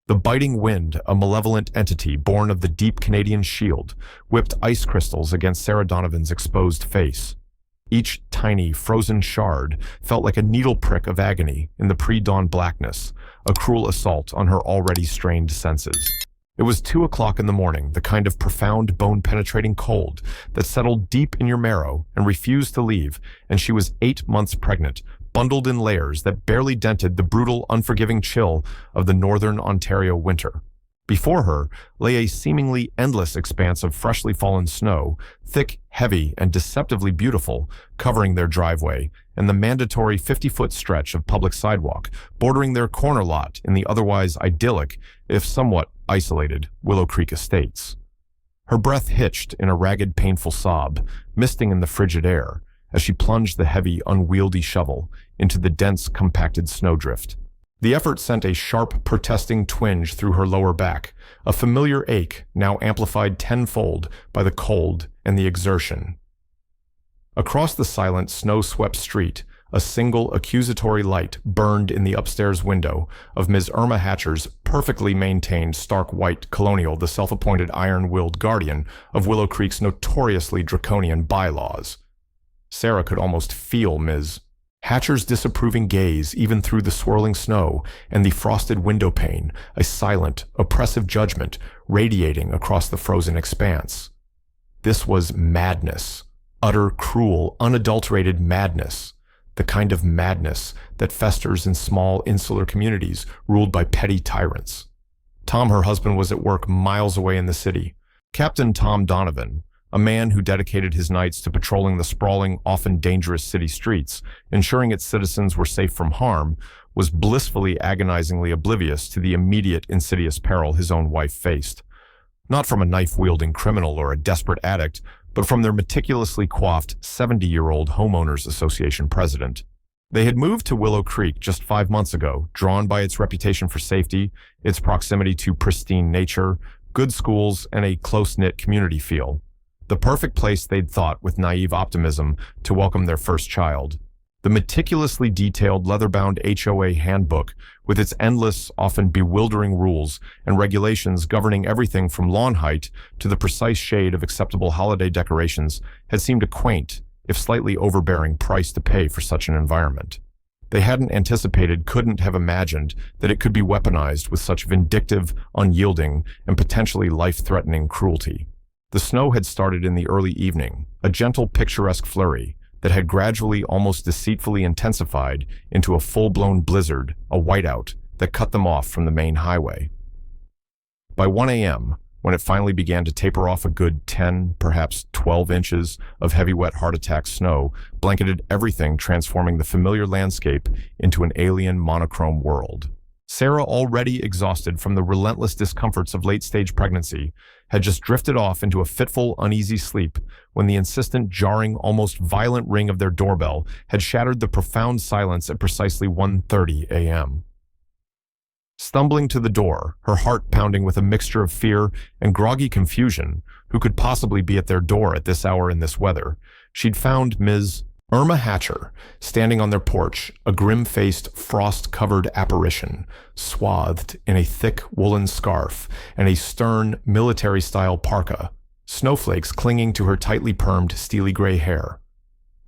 The biting wind, a malevolent entity born of the deep Canadian shield, whipped ice crystals against Sarah Donovan's exposed face. Each tiny, frozen shard felt like a needle prick of agony in the pre-dawn blackness, a cruel assault on her already strained senses. It was 2 o'clock in the morning, the kind of profound, bone-penetrating cold that settled deep in your marrow and refused to leave, and she was 8 months pregnant, bundled in layers that barely dented the brutal, unforgiving chill of the northern Ontario winter. Before her lay a seemingly endless expanse of freshly fallen snow, thick, heavy, and deceptively beautiful, covering their driveway, and the mandatory 50-foot stretch of public sidewalk, bordering their corner lot in the otherwise idyllic, if somewhat isolated, Willow Creek Estates. Her breath hitched in a ragged, painful sob, misting in the frigid air, as she plunged the heavy, unwieldy shovel into the dense, compacted snowdrift. The effort sent a sharp, protesting twinge through her lower back, a familiar ache now amplified tenfold by the cold and the exertion. Across the silent, snow-swept street, a single accusatory light burned in the upstairs window of Ms. Irma Hatcher's perfectly maintained stark white Colonial, the self-appointed iron-willed guardian of Willow Creek's notoriously draconian bylaws. Sarah could almost feel Ms. Hatcher's disapproving gaze even through the swirling snow and the frosted window pane, a silent, oppressive judgment radiating across the frozen expanse. This was madness, utter, cruel, unadulterated madness, the kind of madness that festers in small, insular communities ruled by petty tyrants. Tom, her husband, was at work miles away in the city. Captain Tom Donovan, a man who dedicated his nights to patrolling the sprawling, often dangerous city streets, ensuring its citizens were safe from harm, was blissfully, agonizingly oblivious to the immediate, insidious peril his own wife faced. Not from a knife-wielding criminal or a desperate addict, but from their meticulously coiffed 70-year-old Homeowners Association president. They had moved to Willow Creek just 5 months ago, drawn by its reputation for safety, its proximity to pristine nature, good schools, and a close-knit community feel. The perfect place, they'd thought with naive optimism, to welcome their first child. The meticulously detailed leather-bound HOA handbook, with its endless, often bewildering rules and regulations governing everything from lawn height to the precise shade of acceptable holiday decorations, had seemed a quaint, if slightly overbearing price to pay for such an environment. They hadn't anticipated, couldn't have imagined, that it could be weaponized with such vindictive, unyielding, and potentially life-threatening cruelty. The snow had started in the early evening, a gentle, picturesque flurry that had gradually, almost deceitfully intensified into a full-blown blizzard, a whiteout that cut them off from the main highway. By 1 a.m., when it finally began to taper off, a good 10, perhaps 12 inches of heavy, wet, heart-attack snow blanketed everything, transforming the familiar landscape into an alien, monochrome world. Sarah, already exhausted from the relentless discomforts of late-stage pregnancy, had just drifted off into a fitful, uneasy sleep when the insistent, jarring, almost violent ring of their doorbell had shattered the profound silence at precisely 1:30 a.m. Stumbling to the door, her heart pounding with a mixture of fear and groggy confusion, who could possibly be at their door at this hour in this weather, she'd found Ms. Irma Hatcher standing on their porch, a grim-faced, frost-covered apparition, swathed in a thick woolen scarf and a stern, military-style parka, snowflakes clinging to her tightly permed, steely gray hair.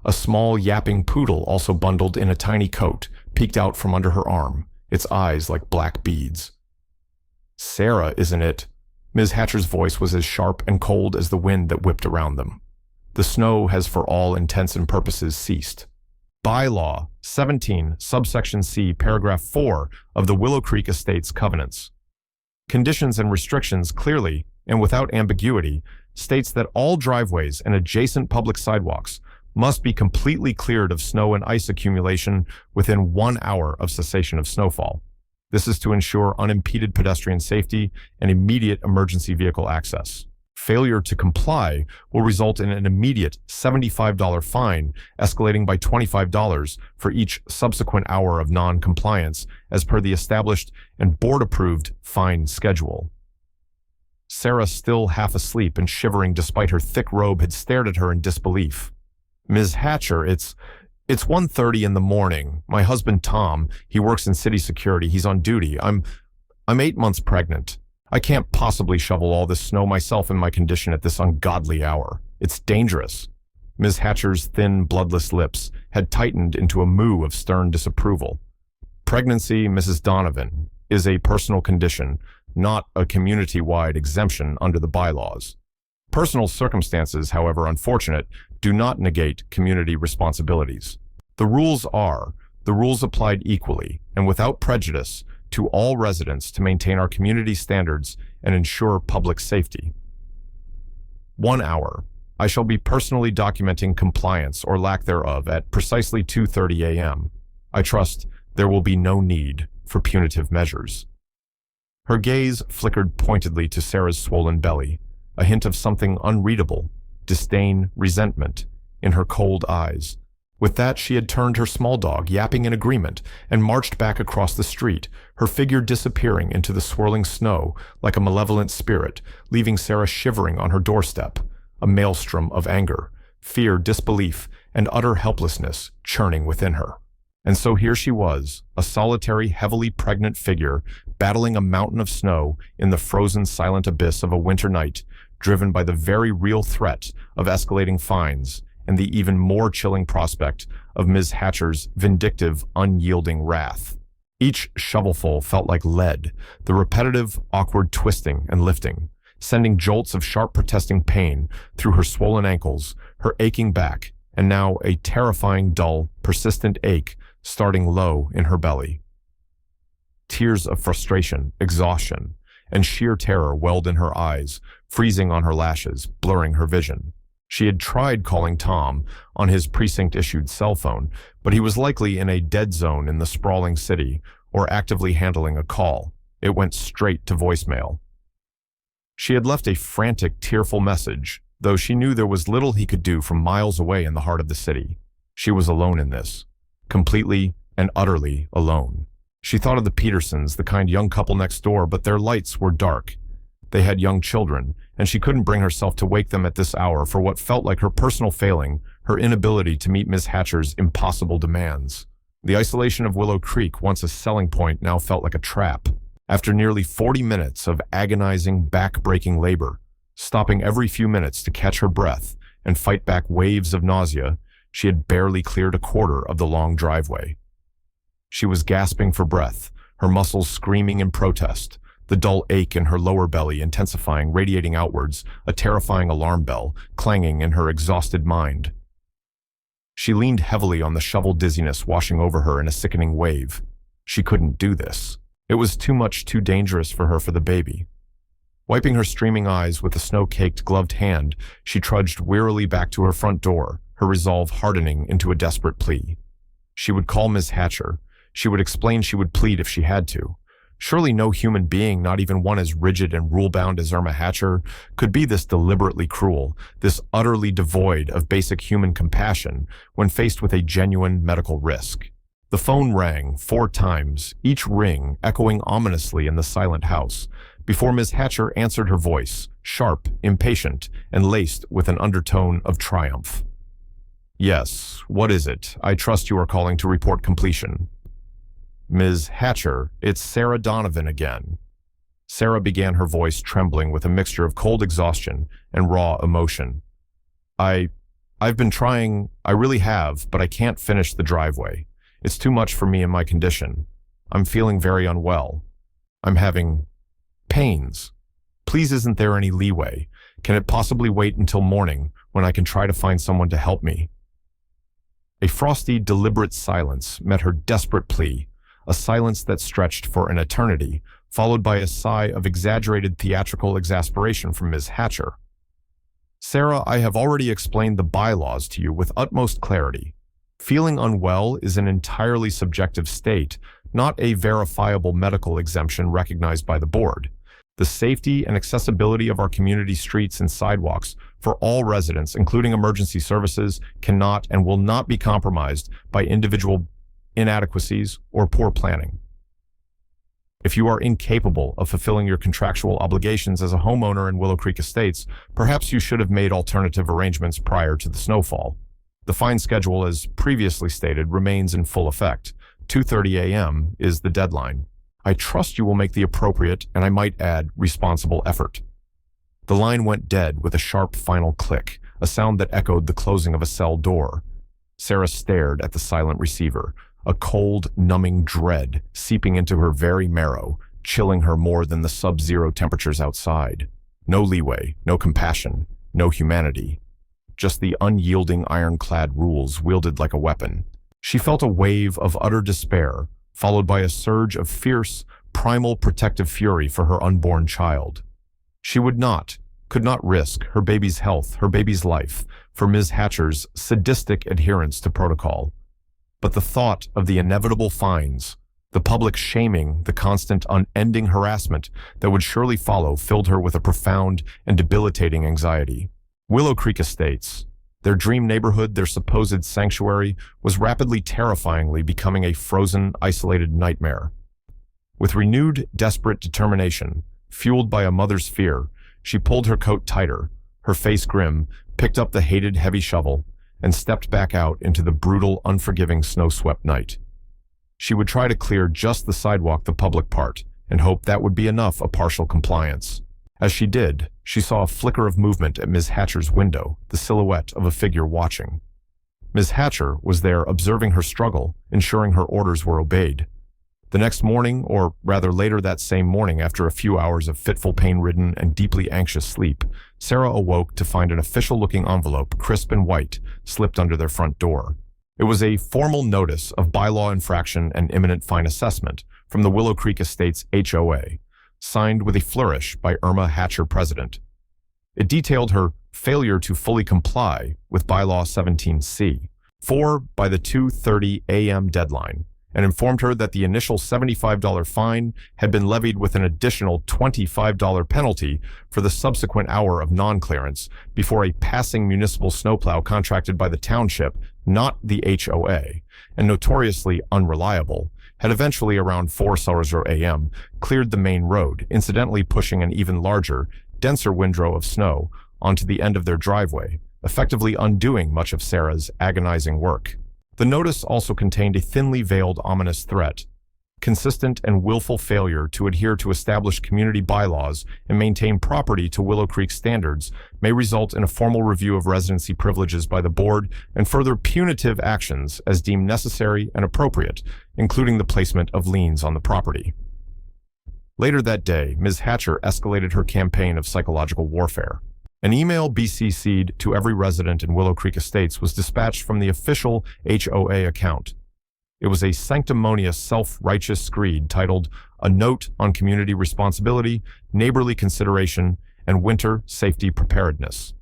A small, yapping poodle, also bundled in a tiny coat, peeked out from under her arm, its eyes like black beads. "Sarah, isn't it?" Ms. Hatcher's voice was as sharp and cold as the wind that whipped around them. The snow has for all intents and purposes ceased. Bylaw 17, subsection C, paragraph 4 of the Willow Creek Estates Covenants. Conditions and restrictions clearly, and without ambiguity, states that all driveways and adjacent public sidewalks must be completely cleared of snow and ice accumulation within 1 hour of cessation of snowfall. This is to ensure unimpeded pedestrian safety and immediate emergency vehicle access. Failure to comply will result in an immediate $75 fine, escalating by $25 for each subsequent hour of non-compliance, as per the established and board-approved fine schedule. Sarah, still half asleep and shivering despite her thick robe, had stared at her in disbelief. "Ms. Hatcher, it's 1:30 in the morning. My husband Tom, he works in city security. He's on duty. I'm I'm 8 months pregnant. I can't possibly shovel all this snow myself in my condition at this ungodly hour. It's dangerous." Ms. Hatcher's thin, bloodless lips had tightened into a moue of stern disapproval. "Pregnancy, Mrs. Donovan, is a personal condition, not a community-wide exemption under the bylaws. Personal circumstances, however unfortunate, do not negate community responsibilities. The rules applied equally and without prejudice to all residents to maintain our community standards and ensure public safety. 1 hour. I shall be personally documenting compliance or lack thereof at precisely 2:30 a.m. I trust there will be no need for punitive measures." Her gaze flickered pointedly to Sarah's swollen belly, a hint of something unreadable, disdain, resentment, in her cold eyes. With that, she had turned her small dog, yapping in agreement, and marched back across the street, her figure disappearing into the swirling snow like a malevolent spirit, leaving Sarah shivering on her doorstep, a maelstrom of anger, fear, disbelief, and utter helplessness churning within her. And so here she was, a solitary, heavily pregnant figure, battling a mountain of snow in the frozen, silent abyss of a winter night, driven by the very real threat of escalating fines and the even more chilling prospect of Ms. Hatcher's vindictive, unyielding wrath. Each shovelful felt like lead, the repetitive, awkward twisting and lifting, sending jolts of sharp protesting pain through her swollen ankles, her aching back, and now a terrifying, dull, persistent ache starting low in her belly. Tears of frustration, exhaustion, and sheer terror welled in her eyes, freezing on her lashes, blurring her vision. She had tried calling Tom on his precinct-issued cell phone, but he was likely in a dead zone in the sprawling city or actively handling a call. It went straight to voicemail. She had left a frantic, tearful message, though she knew there was little he could do from miles away in the heart of the city. She was alone in this, completely and utterly alone. She thought of the Petersons, the kind young couple next door, but their lights were dark. They had young children, and she couldn't bring herself to wake them at this hour for what felt like her personal failing, her inability to meet Miss Hatcher's impossible demands. The isolation of Willow Creek, once a selling point, now felt like a trap. After nearly 40 minutes of agonizing, back-breaking labor, stopping every few minutes to catch her breath and fight back waves of nausea, she had barely cleared a quarter of the long driveway. She was gasping for breath, her muscles screaming in protest, the dull ache in her lower belly intensifying, radiating outwards, a terrifying alarm bell clanging in her exhausted mind. She leaned heavily on the shovel dizziness washing over her in a sickening wave. She couldn't do this. It was too much, too dangerous for her, for the baby. Wiping her streaming eyes with a snow-caked gloved hand, she trudged wearily back to her front door, her resolve hardening into a desperate plea. She would call Miss Hatcher. She would explain, she would plead if she had to. Surely no human being, not even one as rigid and rule-bound as Irma Hatcher, could be this deliberately cruel, this utterly devoid of basic human compassion when faced with a genuine medical risk. The phone rang 4 times, each ring echoing ominously in the silent house, before Miss Hatcher answered her voice, sharp, impatient, and laced with an undertone of triumph. "Yes, what is it? I trust you are calling to report completion." "Ms. Hatcher, it's Sarah Donovan again." Sarah began, her voice trembling with a mixture of cold exhaustion and raw emotion. I've been trying, I really have, but I can't finish the driveway. It's too much for me in my condition. I'm feeling very unwell. I'm having pains. Please, isn't there any leeway? Can it possibly wait until morning when I can try to find someone to help me?" A frosty, deliberate silence met her desperate plea, a silence that stretched for an eternity, followed by a sigh of exaggerated theatrical exasperation from Ms. Hatcher. "Sarah, I have already explained the bylaws to you with utmost clarity. Feeling unwell is an entirely subjective state, not a verifiable medical exemption recognized by the board. The safety and accessibility of our community streets and sidewalks for all residents, including emergency services, cannot and will not be compromised by individual inadequacies or poor planning. If you are incapable of fulfilling your contractual obligations as a homeowner in Willow Creek Estates, perhaps you should have made alternative arrangements prior to the snowfall. The fine schedule, as previously stated, remains in full effect. 2:30 a.m. is the deadline. I trust you will make the appropriate, and I might add, responsible effort." The line went dead with a sharp final click, a sound that echoed the closing of a cell door. Sarah stared at the silent receiver, a cold, numbing dread seeping into her very marrow, chilling her more than the sub-zero temperatures outside. No leeway, no compassion, no humanity. Just the unyielding ironclad rules wielded like a weapon. She felt a wave of utter despair, followed by a surge of fierce, primal protective fury for her unborn child. She could not risk her baby's health, her baby's life, for Ms. Hatcher's sadistic adherence to protocol. But the thought of the inevitable fines, the public shaming, the constant unending harassment that would surely follow filled her with a profound and debilitating anxiety. Willow Creek Estates, their dream neighborhood, their supposed sanctuary, was rapidly terrifyingly becoming a frozen, isolated nightmare. With renewed, desperate determination, fueled by a mother's fear, she pulled her coat tighter, her face grim, picked up the hated heavy shovel, and stepped back out into the brutal, unforgiving, snow-swept night. She would try to clear just the sidewalk, the public part, and hope that would be enough, a partial compliance. As she did, she saw a flicker of movement at Ms. Hatcher's window, the silhouette of a figure watching. Ms. Hatcher was there observing her struggle, ensuring her orders were obeyed. The next morning, or rather later that same morning after a few hours of fitful, pain-ridden, and deeply anxious sleep, Sarah awoke to find an official-looking envelope, crisp and white, slipped under their front door. It was a formal notice of bylaw infraction and imminent fine assessment from the Willow Creek Estates HOA, signed with a flourish by Irma Hatcher, president. It detailed her failure to fully comply with Bylaw 17C, by the 2:30 a.m. deadline, and informed her that the initial $75 fine had been levied with an additional $25 penalty for the subsequent hour of non-clearance before a passing municipal snowplow contracted by the township, not the HOA, and notoriously unreliable, had eventually around 4:00 a.m. cleared the main road, incidentally pushing an even larger, denser windrow of snow onto the end of their driveway, effectively undoing much of Sarah's agonizing work. The notice also contained a thinly veiled ominous threat. Consistent and willful failure to adhere to established community bylaws and maintain property to Willow Creek standards may result in a formal review of residency privileges by the board and further punitive actions as deemed necessary and appropriate, including the placement of liens on the property. Later that day, Ms. Hatcher escalated her campaign of psychological warfare. An email BCC'd to every resident in Willow Creek Estates was dispatched from the official HOA account. It was a sanctimonious, self-righteous screed titled "A Note on Community Responsibility, Neighborly Consideration, and Winter Safety Preparedness."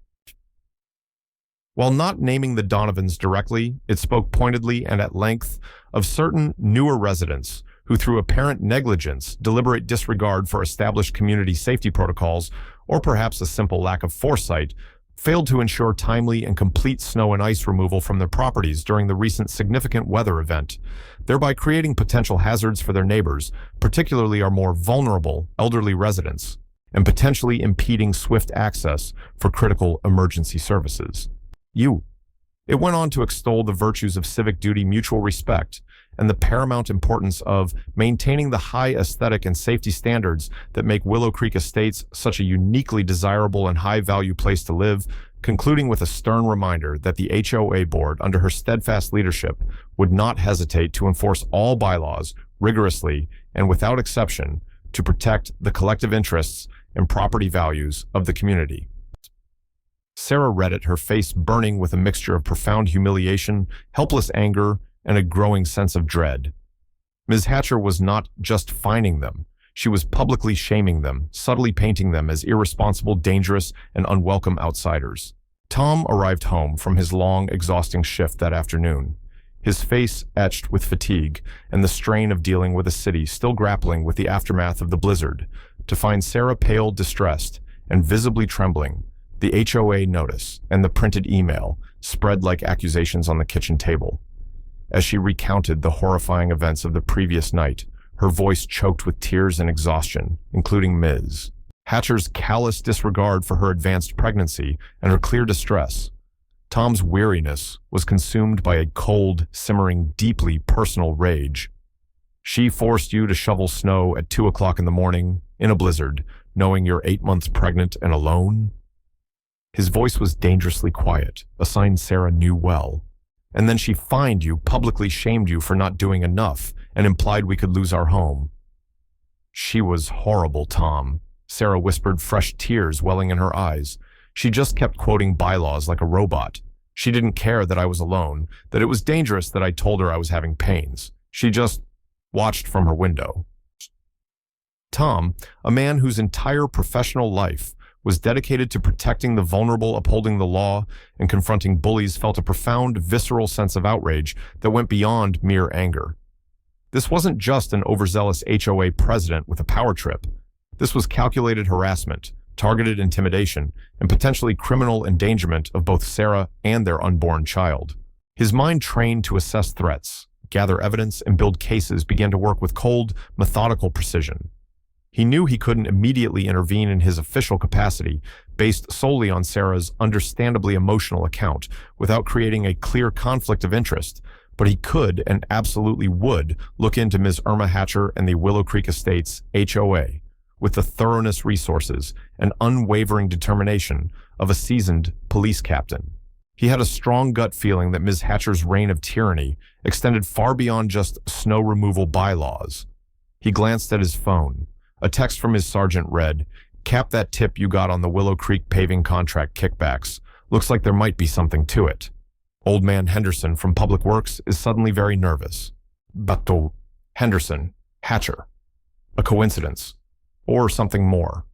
While not naming the Donovans directly, it spoke pointedly and at length of certain newer residents who, through apparent negligence, deliberate disregard for established community safety protocols, or perhaps a simple lack of foresight, failed to ensure timely and complete snow and ice removal from their properties during the recent significant weather event, thereby creating potential hazards for their neighbors, particularly our more vulnerable elderly residents, and potentially impeding swift access for critical emergency services. It went on to extol the virtues of civic duty, mutual respect, and the paramount importance of maintaining the high aesthetic and safety standards that make Willow Creek Estates such a uniquely desirable and high-value place to live, concluding with a stern reminder that the HOA board, under her steadfast leadership, would not hesitate to enforce all bylaws rigorously and without exception to protect the collective interests and property values of the community. Sarah read it, her face burning with a mixture of profound humiliation, helpless anger, and a growing sense of dread. Ms. Hatcher was not just fining them. She was publicly shaming them, subtly painting them as irresponsible, dangerous, and unwelcome outsiders. Tom arrived home from his long, exhausting shift that afternoon, his face etched with fatigue and the strain of dealing with a city still grappling with the aftermath of the blizzard, to find Sarah pale, distressed, and visibly trembling, the HOA notice and the printed email spread like accusations on the kitchen table. As she recounted the horrifying events of the previous night, her voice choked with tears and exhaustion, including Ms. Hatcher's callous disregard for her advanced pregnancy and her clear distress. Tom's weariness was consumed by a cold, simmering, deeply personal rage. She forced you to shovel snow at 2 o'clock in the morning, in a blizzard, knowing you're 8 months pregnant and alone? His voice was dangerously quiet, a sign Sarah knew well. And then she fined you, publicly shamed you for not doing enough, and implied we could lose our home. She was horrible, Tom. Sarah whispered, fresh tears welling in her eyes. She just kept quoting bylaws like a robot. She didn't care that I was alone, that it was dangerous that I told her I was having pains. She just watched from her window. Tom, a man whose entire professional life was dedicated to protecting the vulnerable, upholding the law, and confronting bullies, felt a profound, visceral sense of outrage that went beyond mere anger. This wasn't just an overzealous HOA president with a power trip. This was calculated harassment, targeted intimidation, and potentially criminal endangerment of both Sarah and their unborn child. His mind, trained to assess threats, gather evidence, and build cases, began to work with cold, methodical precision. He knew he couldn't immediately intervene in his official capacity, based solely on Sarah's understandably emotional account, without creating a clear conflict of interest, but he could and absolutely would look into Ms. Irma Hatcher and the Willow Creek Estates HOA with the thoroughness, resources, and unwavering determination of a seasoned police captain. He had a strong gut feeling that Ms. Hatcher's reign of tyranny extended far beyond just snow removal bylaws. He glanced at his phone. A text from his sergeant read, "Cap that tip you got on the Willow Creek paving contract kickbacks. Looks like there might be something to it. Old man Henderson from Public Works is suddenly very nervous." Bateau, Henderson, Hatcher. A coincidence. Or something more.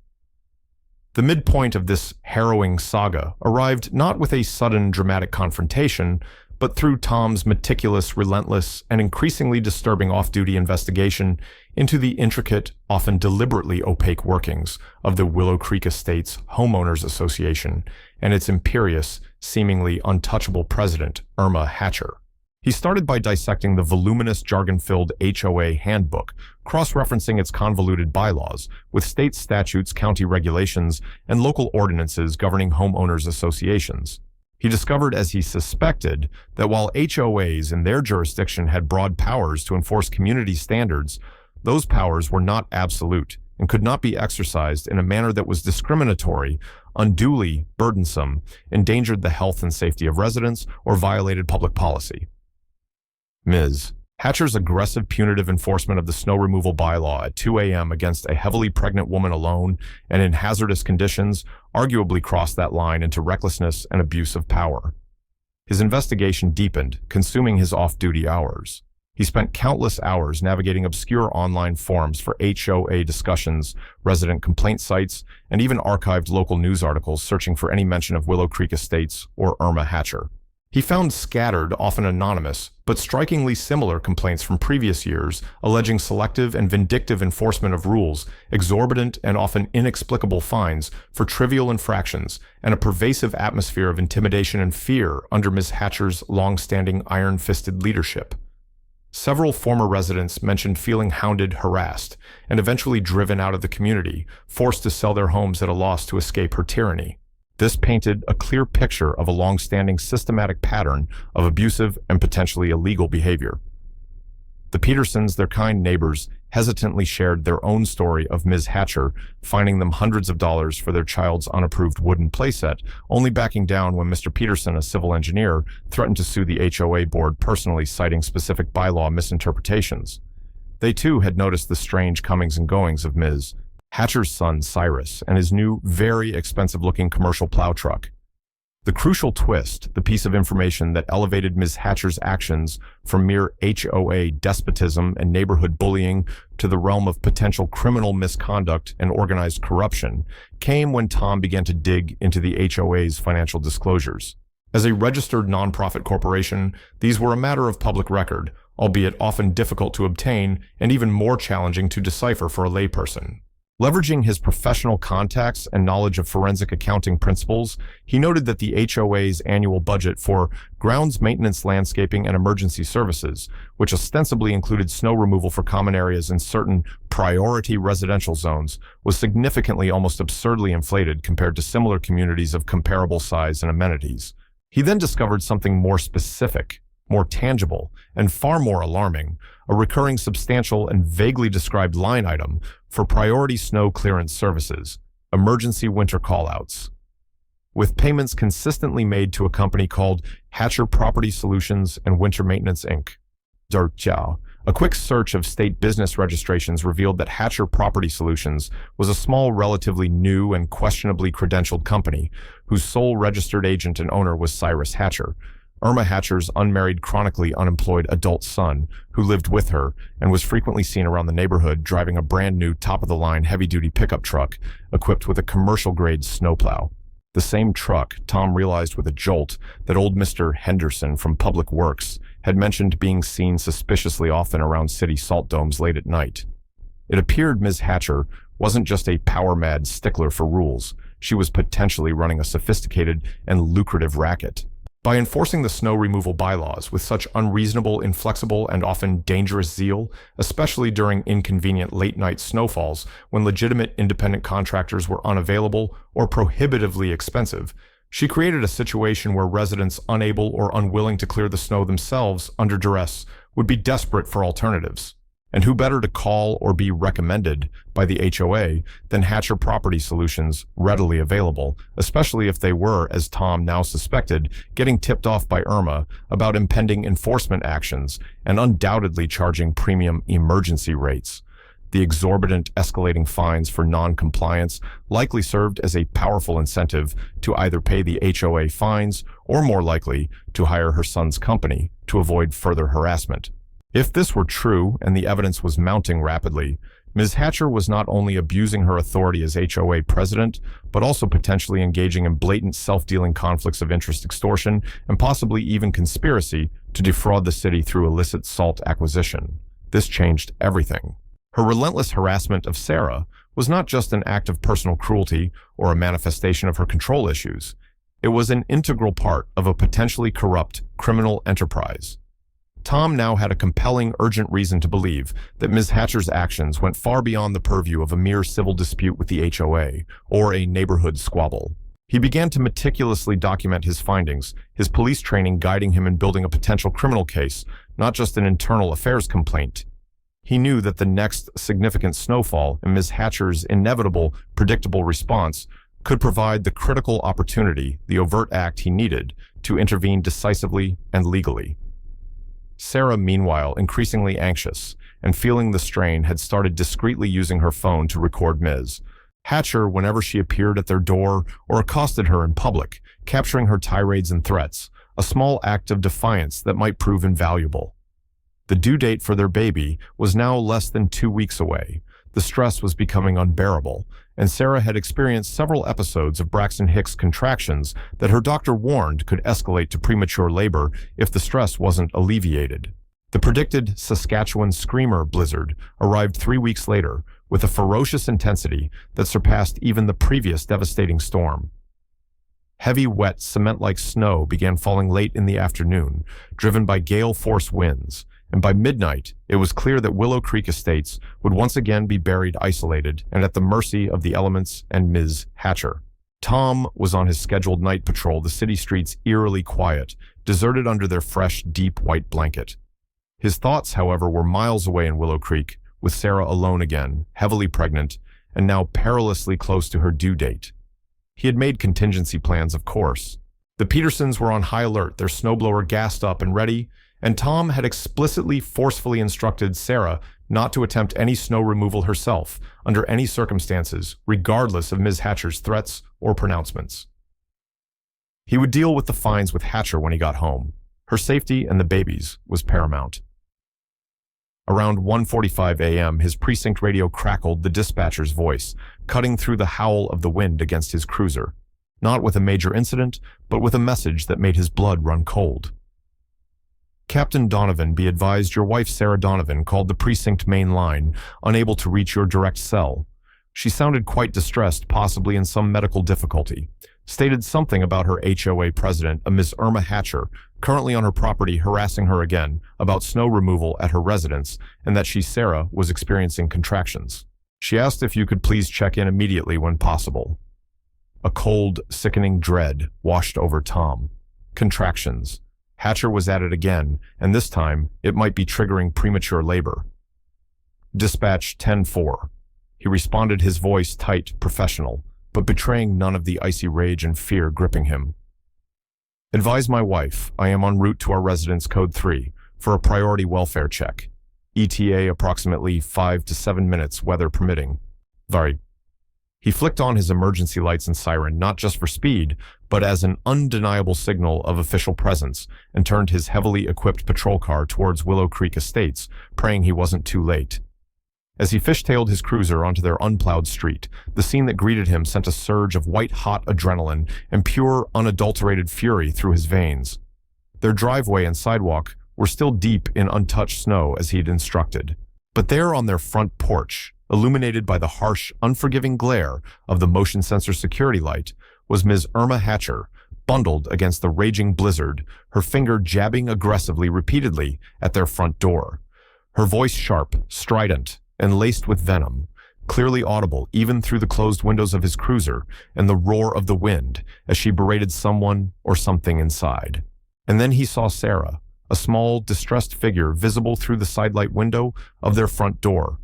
The midpoint of this harrowing saga arrived not with a sudden dramatic confrontation, but through Tom's meticulous, relentless, and increasingly disturbing off-duty investigation into the intricate, often deliberately opaque workings of the Willow Creek Estates Homeowners Association and its imperious, seemingly untouchable president, Irma Hatcher. He started by dissecting the voluminous, jargon-filled HOA handbook, cross-referencing its convoluted bylaws with state statutes, county regulations, and local ordinances governing homeowners associations. He discovered, as he suspected, that while HOAs in their jurisdiction had broad powers to enforce community standards, those powers were not absolute and could not be exercised in a manner that was discriminatory, unduly burdensome, endangered the health and safety of residents, or violated public policy. Ms. Hatcher's aggressive punitive enforcement of the snow removal bylaw at 2 a.m. against a heavily pregnant woman alone and in hazardous conditions arguably crossed that line into recklessness and abuse of power. His investigation deepened, consuming his off-duty hours. He spent countless hours navigating obscure online forums for HOA discussions, resident complaint sites, and even archived local news articles searching for any mention of Willow Creek Estates or Irma Hatcher. He found scattered, often anonymous, but strikingly similar complaints from previous years alleging selective and vindictive enforcement of rules, exorbitant and often inexplicable fines for trivial infractions, and a pervasive atmosphere of intimidation and fear under Ms. Hatcher's long-standing iron-fisted leadership. Several former residents mentioned feeling hounded, harassed, and eventually driven out of the community, forced to sell their homes at a loss to escape her tyranny. This painted a clear picture of a long-standing systematic pattern of abusive and potentially illegal behavior. The Petersons, their kind neighbors, hesitantly shared their own story of Ms. Hatcher fining them hundreds of dollars for their child's unapproved wooden playset, only backing down when Mr. Peterson, a civil engineer, threatened to sue the HOA board personally, citing specific bylaw misinterpretations. They too had noticed the strange comings and goings of Ms. Hatcher's son, Cyrus, and his new, very expensive-looking commercial plow truck. The crucial twist, the piece of information that elevated Ms. Hatcher's actions from mere HOA despotism and neighborhood bullying to the realm of potential criminal misconduct and organized corruption, came when Tom began to dig into the HOA's financial disclosures. As a registered nonprofit corporation, these were a matter of public record, albeit often difficult to obtain and even more challenging to decipher for a layperson. Leveraging his professional contacts and knowledge of forensic accounting principles, he noted that the HOA's annual budget for grounds maintenance, landscaping, and emergency services, which ostensibly included snow removal for common areas in certain priority residential zones, was significantly, almost absurdly inflated compared to similar communities of comparable size and amenities. He then discovered something more specific, more tangible, and far more alarming, a recurring substantial and vaguely described line item for priority snow clearance services, emergency winter callouts. With payments consistently made to a company called Hatcher Property Solutions and Winter Maintenance Inc. A quick search of state business registrations revealed that Hatcher Property Solutions was a small, relatively new and questionably credentialed company whose sole registered agent and owner was Cyrus Hatcher, Irma Hatcher's unmarried, chronically unemployed adult son, who lived with her and was frequently seen around the neighborhood driving a brand new top-of-the-line heavy-duty pickup truck equipped with a commercial-grade snowplow. The same truck, Tom realized with a jolt, that old Mr. Henderson from Public Works had mentioned being seen suspiciously often around city salt domes late at night. It appeared Ms. Hatcher wasn't just a power-mad stickler for rules. She was potentially running a sophisticated and lucrative racket. By enforcing the snow removal bylaws with such unreasonable, inflexible, and often dangerous zeal, especially during inconvenient late-night snowfalls when legitimate independent contractors were unavailable or prohibitively expensive, she created a situation where residents unable or unwilling to clear the snow themselves under duress would be desperate for alternatives. And who better to call or be recommended by the HOA than Hatcher Property Solutions, readily available, especially if they were, as Tom now suspected, getting tipped off by Irma about impending enforcement actions and undoubtedly charging premium emergency rates. The exorbitant escalating fines for non-compliance likely served as a powerful incentive to either pay the HOA fines or, more likely, to hire her son's company to avoid further harassment. If this were true, and the evidence was mounting rapidly, Ms. Hatcher was not only abusing her authority as HOA president, but also potentially engaging in blatant self-dealing conflicts of interest, extortion, and possibly even conspiracy to defraud the city through illicit salt acquisition. This changed everything. Her relentless harassment of Sarah was not just an act of personal cruelty or a manifestation of her control issues. It was an integral part of a potentially corrupt criminal enterprise. Tom now had a compelling, urgent reason to believe that Ms. Hatcher's actions went far beyond the purview of a mere civil dispute with the HOA or a neighborhood squabble. He began to meticulously document his findings, his police training guiding him in building a potential criminal case, not just an internal affairs complaint. He knew that the next significant snowfall and Ms. Hatcher's inevitable, predictable response could provide the critical opportunity, the overt act he needed, to intervene decisively and legally. Sarah, meanwhile, increasingly anxious and feeling the strain, had started discreetly using her phone to record Ms. Hatcher whenever she appeared at their door or accosted her in public, capturing her tirades and threats, a small act of defiance that might prove invaluable. The due date for their baby was now less than 2 weeks away. The stress was becoming unbearable, and Sarah had experienced several episodes of Braxton Hicks contractions that her doctor warned could escalate to premature labor if the stress wasn't alleviated. The predicted Saskatchewan screamer blizzard arrived 3 weeks later with a ferocious intensity that surpassed even the previous devastating storm. Heavy, wet, cement-like snow began falling late in the afternoon, driven by gale-force winds, and by midnight, it was clear that Willow Creek Estates would once again be buried isolated and at the mercy of the elements and Ms. Hatcher. Tom was on his scheduled night patrol, the city streets eerily quiet, deserted under their fresh, deep white blanket. His thoughts, however, were miles away in Willow Creek, with Sarah alone again, heavily pregnant, and now perilously close to her due date. He had made contingency plans, of course. The Petersons were on high alert, their snowblower gassed up and ready, and Tom had explicitly, forcefully instructed Sarah not to attempt any snow removal herself, under any circumstances, regardless of Ms. Hatcher's threats or pronouncements. He would deal with the fines with Hatcher when he got home. Her safety and the baby's was paramount. Around 1:45 a.m., his precinct radio crackled, the dispatcher's voice, cutting through the howl of the wind against his cruiser. Not with a major incident, but with a message that made his blood run cold. Captain Donovan, be advised, your wife Sarah Donovan called the precinct main line, unable to reach your direct cell. She sounded quite distressed, possibly in some medical difficulty. Stated something about her HOA president, a Miss Irma Hatcher, currently on her property harassing her again about snow removal at her residence, and that she, Sarah, was experiencing contractions. She asked if you could please check in immediately when possible. A cold, sickening dread washed over Tom. Contractions. Hatcher was at it again, and this time it might be triggering premature labor. Dispatch 10-4. He responded, his voice tight, professional, but betraying none of the icy rage and fear gripping him. Advise my wife. I am en route to our residence code 3 for a priority welfare check. ETA approximately 5 to 7 minutes, weather permitting. Sorry. He flicked on his emergency lights and siren, not just for speed, but as an undeniable signal of official presence, and turned his heavily equipped patrol car towards Willow Creek Estates, praying he wasn't too late. As he fishtailed his cruiser onto their unplowed street, the scene that greeted him sent a surge of white-hot adrenaline and pure, unadulterated fury through his veins. Their driveway and sidewalk were still deep in untouched snow as he'd instructed. But there on their front porch, illuminated by the harsh, unforgiving glare of the motion sensor security light, was Ms. Irma Hatcher, bundled against the raging blizzard, her finger jabbing aggressively repeatedly at their front door. Her voice sharp, strident, and laced with venom, clearly audible even through the closed windows of his cruiser and the roar of the wind as she berated someone or something inside. And then he saw Sarah, a small, distressed figure visible through the sidelight window of their front door,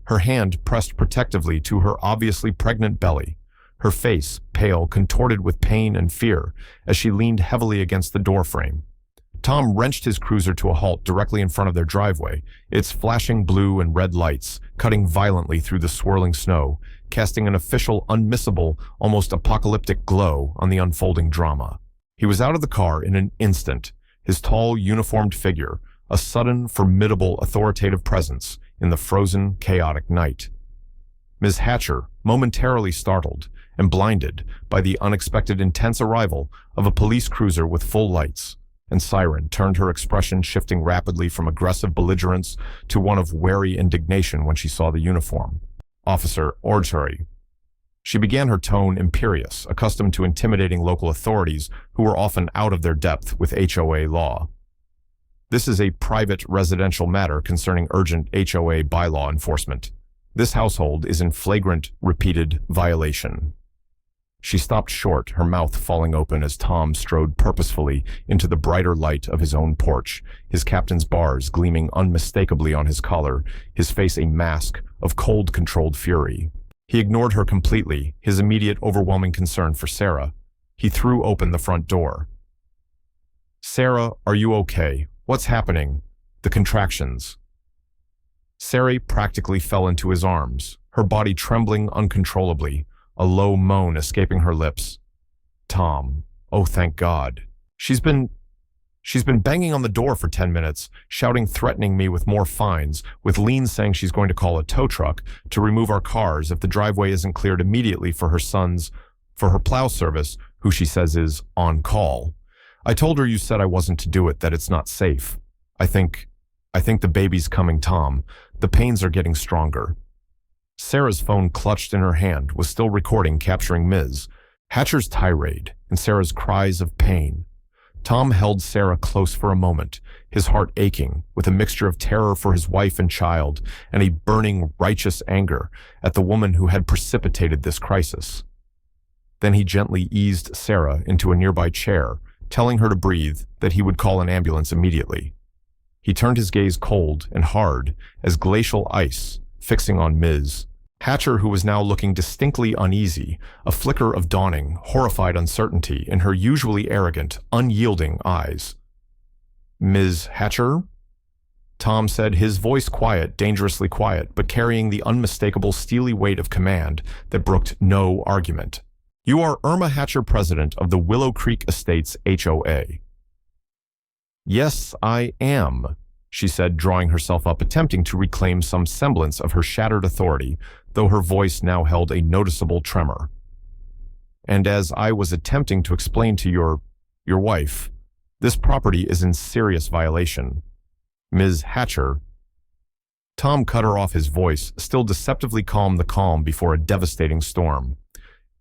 her hand pressed protectively to her obviously pregnant belly, her face pale, contorted with pain and fear as she leaned heavily against the doorframe. Tom wrenched his cruiser to a halt directly in front of their driveway, its flashing blue and red lights cutting violently through the swirling snow, casting an official, unmissable, almost apocalyptic glow on the unfolding drama. He was out of the car in an instant, his tall, uniformed figure, a sudden, formidable, authoritative presence in the frozen, chaotic night. Ms. Hatcher, momentarily startled and blinded by the unexpected intense arrival of a police cruiser with full lights and siren, turned, her expression shifting rapidly from aggressive belligerence to one of wary indignation when she saw the uniform. Officer Orchari. She began, her tone imperious, accustomed to intimidating local authorities who were often out of their depth with HOA law. This is a private residential matter concerning urgent HOA bylaw enforcement. This household is in flagrant, repeated violation. She stopped short, her mouth falling open as Tom strode purposefully into the brighter light of his own porch, his captain's bars gleaming unmistakably on his collar, his face a mask of cold, controlled fury. He ignored her completely, his immediate, overwhelming concern for Sarah. He threw open the front door. "Sarah, are you okay? What's happening?" The contractions. Sarah practically fell into his arms, her body trembling uncontrollably, a low moan escaping her lips. "Tom, oh thank God. She's been banging on the door for 10 minutes, shouting, threatening me with more fines, with Lean saying she's going to call a tow truck to remove our cars if the driveway isn't cleared immediately for her plow service, who she says is on call. I told her you said I wasn't to do it, that it's not safe. I think the baby's coming, Tom. The pains are getting stronger." Sarah's phone, clutched in her hand, was still recording, capturing Ms. Hatcher's tirade and Sarah's cries of pain. Tom held Sarah close for a moment, his heart aching with a mixture of terror for his wife and child and a burning, righteous anger at the woman who had precipitated this crisis. Then he gently eased Sarah into a nearby chair, telling her to breathe, that he would call an ambulance immediately. He turned his gaze cold and hard as glacial ice, fixing on Ms. Hatcher, who was now looking distinctly uneasy, a flicker of dawning, horrified uncertainty in her usually arrogant, unyielding eyes. "Ms. Hatcher?" Tom said, his voice quiet, dangerously quiet, but carrying the unmistakable steely weight of command that brooked no argument. "You are Irma Hatcher, president of the Willow Creek Estates HOA." "Yes, I am," she said, drawing herself up, attempting to reclaim some semblance of her shattered authority, though her voice now held a noticeable tremor. "And as I was attempting to explain to your wife, this property is in serious violation. Ms. Hatcher." Tom cut her off, his voice still deceptively calm, the calm before a devastating storm.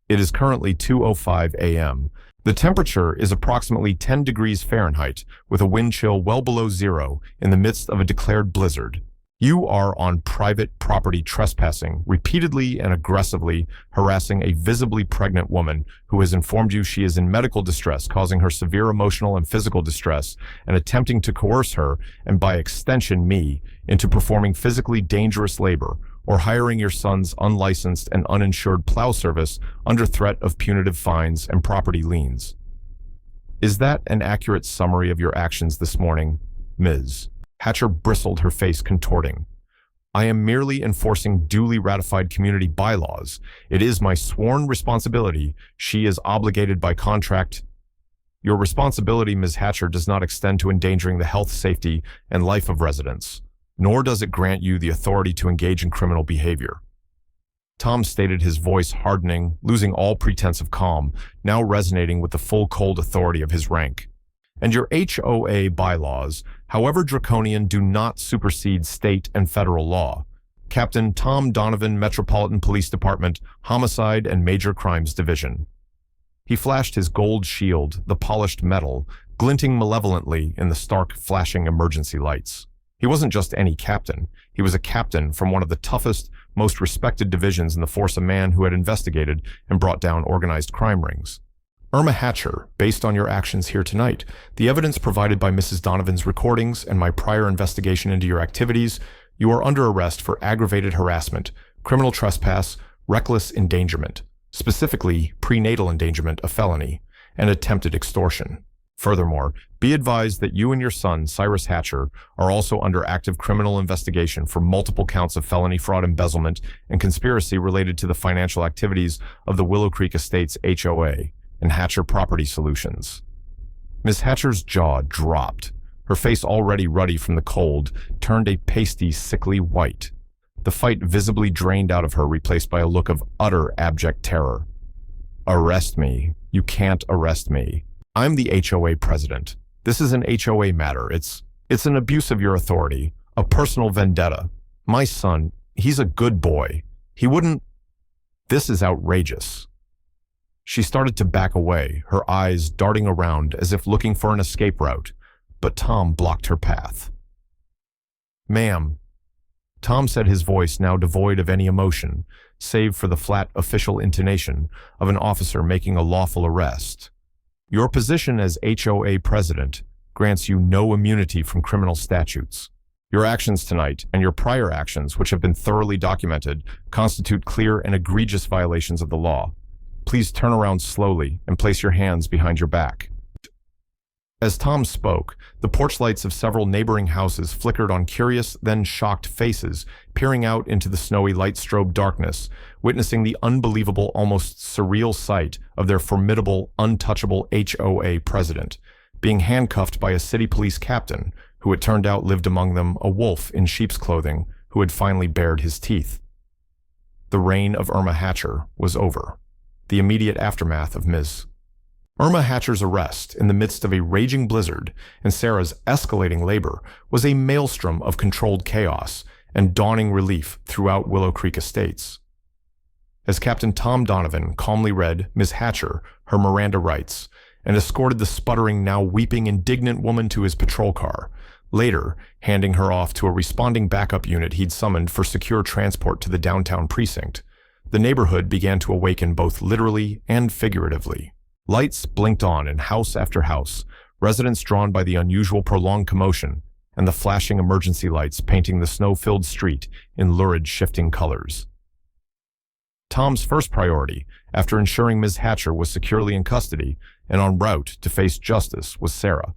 "It is currently 2:05 a.m. The temperature is approximately 10 degrees Fahrenheit, with a wind chill well below zero in the midst of a declared blizzard. You are on private property trespassing, repeatedly and aggressively harassing a visibly pregnant woman who has informed you she is in medical distress, causing her severe emotional and physical distress, and attempting to coerce her, and by extension me, into performing physically dangerous labor, or hiring your son's unlicensed and uninsured plow service under threat of punitive fines and property liens. Is that an accurate summary of your actions this morning, Ms.? Hatcher bristled, her face contorting. I am merely enforcing duly ratified community bylaws. It is my sworn responsibility. She is obligated by contract. Your responsibility, Ms. Hatcher, does not extend to endangering the health, safety, and life of residents, nor does it grant you the authority to engage in criminal behavior. Tom stated, his voice hardening, losing all pretense of calm, now resonating with the full cold authority of his rank. And your HOA bylaws, however draconian, do not supersede state and federal law. Captain Tom Donovan, Metropolitan Police Department, Homicide and Major Crimes Division. He flashed his gold shield, the polished metal, glinting malevolently in the stark, flashing emergency lights. He wasn't just any captain. He was a captain from one of the toughest, most respected divisions in the force, a man who had investigated and brought down organized crime rings. Irma Hatcher, based on your actions here tonight, the evidence provided by Mrs. Donovan's recordings, and my prior investigation into your activities, you are under arrest for aggravated harassment, criminal trespass, reckless endangerment, specifically prenatal endangerment, a felony, and attempted extortion. Furthermore, be advised that you and your son, Cyrus Hatcher, are also under active criminal investigation for multiple counts of felony fraud, embezzlement, and conspiracy related to the financial activities of the Willow Creek Estates HOA and Hatcher Property Solutions. Miss Hatcher's jaw dropped. Her face, already ruddy from the cold, turned a pasty, sickly white. The fight visibly drained out of her, replaced by a look of utter, abject terror. Arrest me. You can't arrest me. I'm the HOA president. This is an HOA matter. It's an abuse of your authority, a personal vendetta. My son, he's a good boy. He wouldn't... This is outrageous. She started to back away, her eyes darting around as if looking for an escape route, but Tom blocked her path. Ma'am, Tom said, his voice now devoid of any emotion, save for the flat official intonation of an officer making a lawful arrest. Your position as HOA president grants you no immunity from criminal statutes. Your actions tonight and your prior actions, which have been thoroughly documented, constitute clear and egregious violations of the law. Please turn around slowly and place your hands behind your back. As Tom spoke, the porch lights of several neighboring houses flickered on curious, then shocked faces, peering out into the snowy, light-strobed darkness, witnessing the unbelievable, almost surreal sight of their formidable, untouchable HOA president, being handcuffed by a city police captain, who it turned out lived among them, a wolf in sheep's clothing, who had finally bared his teeth. The reign of Irma Hatcher was over. The immediate aftermath of Ms. Irma Hatcher's arrest in the midst of a raging blizzard and Sarah's escalating labor was a maelstrom of controlled chaos and dawning relief throughout Willow Creek Estates. As Captain Tom Donovan calmly read Ms. Hatcher her Miranda rights and escorted the sputtering, now weeping, indignant woman to his patrol car, later handing her off to a responding backup unit he'd summoned for secure transport to the downtown precinct, the neighborhood began to awaken both literally and figuratively. Lights blinked on in house after house, residents drawn by the unusual prolonged commotion, and the flashing emergency lights painting the snow-filled street in lurid, shifting colors. Tom's first priority, after ensuring Ms. Hatcher was securely in custody and en route to face justice, was Sarah.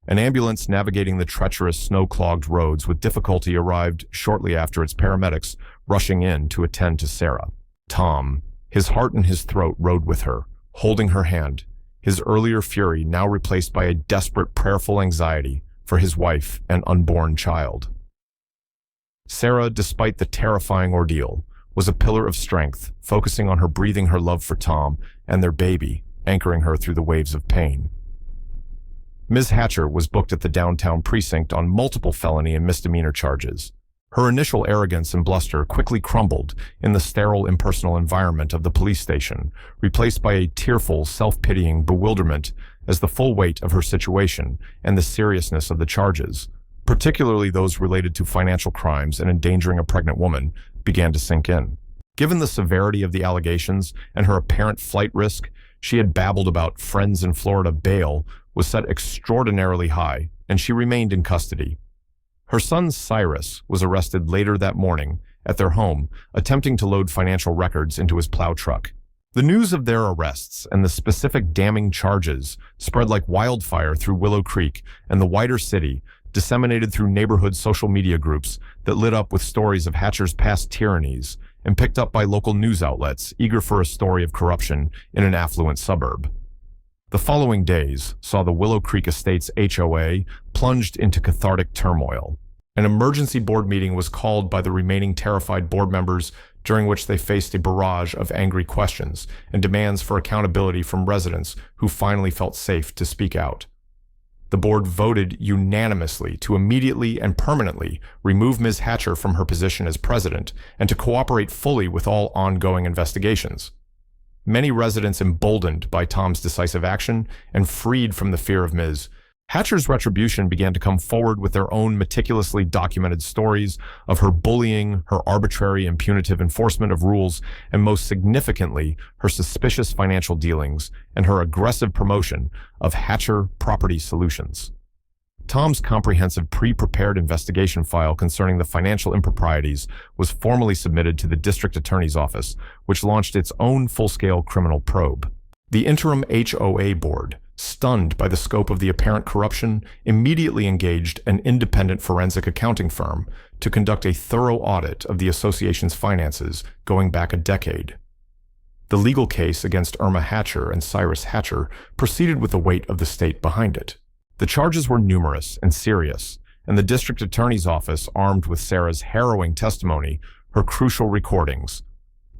An ambulance navigating the treacherous, snow-clogged roads with difficulty arrived shortly after its paramedics rushing in to attend to Sarah. Tom, his heart in his throat, rode with her, holding her hand, his earlier fury now replaced by a desperate, prayerful anxiety for his wife and unborn child. Sarah, despite the terrifying ordeal, was a pillar of strength, focusing on her breathing, her love for Tom and their baby, anchoring her through the waves of pain. Ms. Hatcher was booked at the downtown precinct on multiple felony and misdemeanor charges. Her initial arrogance and bluster quickly crumbled in the sterile, impersonal environment of the police station, replaced by a tearful, self-pitying bewilderment as the full weight of her situation and the seriousness of the charges particularly those related to financial crimes and endangering a pregnant woman, began to sink in. Given the severity of the allegations and her apparent flight risk, she had babbled about friends in Florida bail was set extraordinarily high, and she remained in custody. Her son Cyrus was arrested later that morning at their home, attempting to load financial records into his plow truck. The news of their arrests and the specific damning charges spread like wildfire through Willow Creek and the wider city, disseminated through neighborhood social media groups that lit up with stories of Hatcher's past tyrannies, and picked up by local news outlets eager for a story of corruption in an affluent suburb. The following days saw the Willow Creek Estates HOA plunged into cathartic turmoil. An emergency board meeting was called by the remaining terrified board members, during which they faced a barrage of angry questions and demands for accountability from residents who finally felt safe to speak out. The board voted unanimously to immediately and permanently remove Ms. Hatcher from her position as president and to cooperate fully with all ongoing investigations. Many residents emboldened by Tom's decisive action and freed from the fear of Ms. Hatcher's retribution began to come forward with their own meticulously documented stories of her bullying, her arbitrary and punitive enforcement of rules, and most significantly, her suspicious financial dealings and her aggressive promotion of Hatcher Property Solutions. Tom's comprehensive pre-prepared investigation file concerning the financial improprieties was formally submitted to the district attorney's office, which launched its own full-scale criminal probe. The interim HOA board, stunned by the scope of the apparent corruption, immediately engaged an independent forensic accounting firm to conduct a thorough audit of the association's finances going back a decade. The legal case against Irma Hatcher and Cyrus Hatcher proceeded with the weight of the state behind it. The charges were numerous and serious, and the district attorney's office, armed with Sarah's harrowing testimony, her crucial recordings,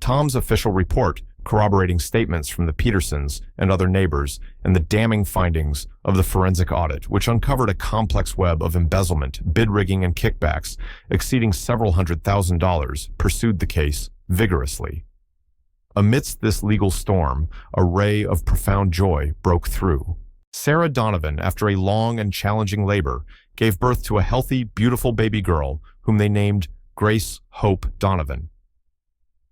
Tom's official report corroborating statements from the Petersons and other neighbors, and the damning findings of the forensic audit, which uncovered a complex web of embezzlement, bid rigging, and kickbacks exceeding several $100,000, pursued the case vigorously. Amidst this legal storm, a ray of profound joy broke through. Sarah Donovan, after a long and challenging labor, gave birth to a healthy, beautiful baby girl whom they named Grace Hope Donovan.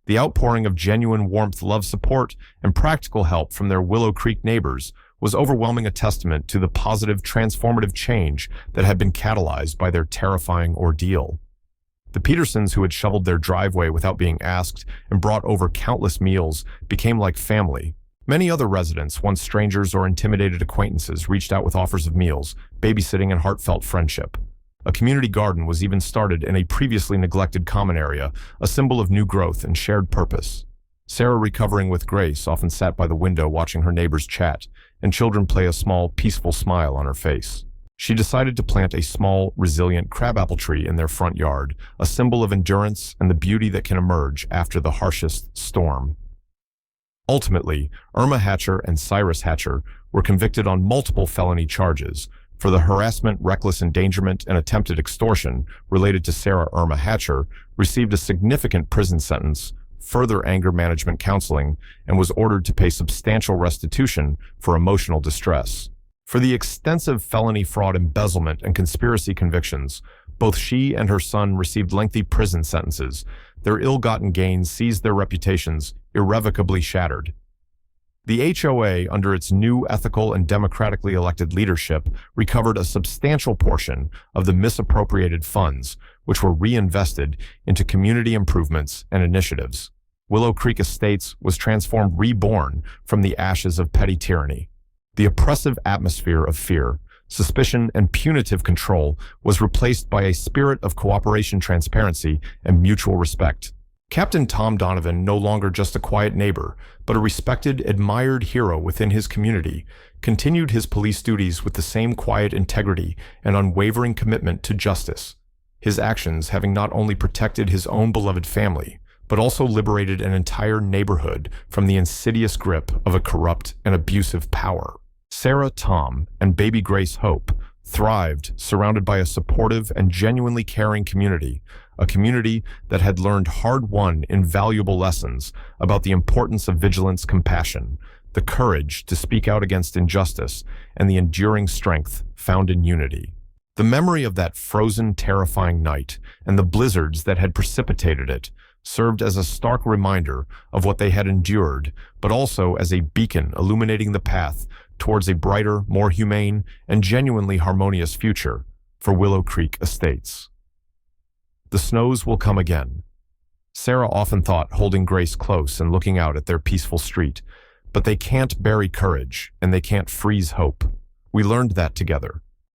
The outpouring of genuine warmth, love, support, and practical help from their Willow Creek neighbors was overwhelming a testament to the positive, transformative change that had been catalyzed by their terrifying ordeal. The Petersons, who had shoveled their driveway without being asked and brought over countless meals, became like family. Many other residents, once strangers or intimidated acquaintances, reached out with offers of meals, babysitting, and heartfelt friendship. A community garden was even started in a previously neglected common area, a symbol of new growth and shared purpose. Sarah, recovering with grace, often sat by the window watching her neighbors chat, and children play a small, peaceful smile on her face. She decided to plant a small, resilient crabapple tree in their front yard, a symbol of endurance and the beauty that can emerge after the harshest storm. Ultimately, Irma Hatcher and Cyrus Hatcher were convicted on multiple felony charges. For the harassment, reckless endangerment, and attempted extortion related to Sarah Irma Hatcher, received a significant prison sentence, further anger management counseling, and was ordered to pay substantial restitution for emotional distress. For the extensive felony fraud, embezzlement, and conspiracy convictions, both she and her son received lengthy prison sentences. Their ill-gotten gains seized their reputations, irrevocably shattered. The HOA, under its new ethical and democratically elected leadership, recovered a substantial portion of the misappropriated funds, which were reinvested into community improvements and initiatives. Willow Creek Estates was transformed, reborn from the ashes of petty tyranny. The oppressive atmosphere of fear, suspicion, and punitive control was replaced by a spirit of cooperation, transparency, and mutual respect. Captain Tom Donovan, no longer just a quiet neighbor, but a respected, admired hero within his community, continued his police duties with the same quiet integrity and unwavering commitment to justice. His actions having not only protected his own beloved family, but also liberated an entire neighborhood from the insidious grip of a corrupt and abusive power. Sarah, Tom, and baby Grace Hope thrived, surrounded by a supportive and genuinely caring community, a community that had learned hard-won, invaluable lessons about the importance of vigilance, compassion, the courage to speak out against injustice, and the enduring strength found in unity. The memory of that frozen, terrifying night and the blizzards that had precipitated it served as a stark reminder of what they had endured, but also as a beacon illuminating the path towards a brighter, more humane, and genuinely harmonious future for Willow Creek Estates. The snows will come again. Sarah often thought holding Grace close and looking out at their peaceful street, but they can't bury courage and they can't freeze hope. We learned that together.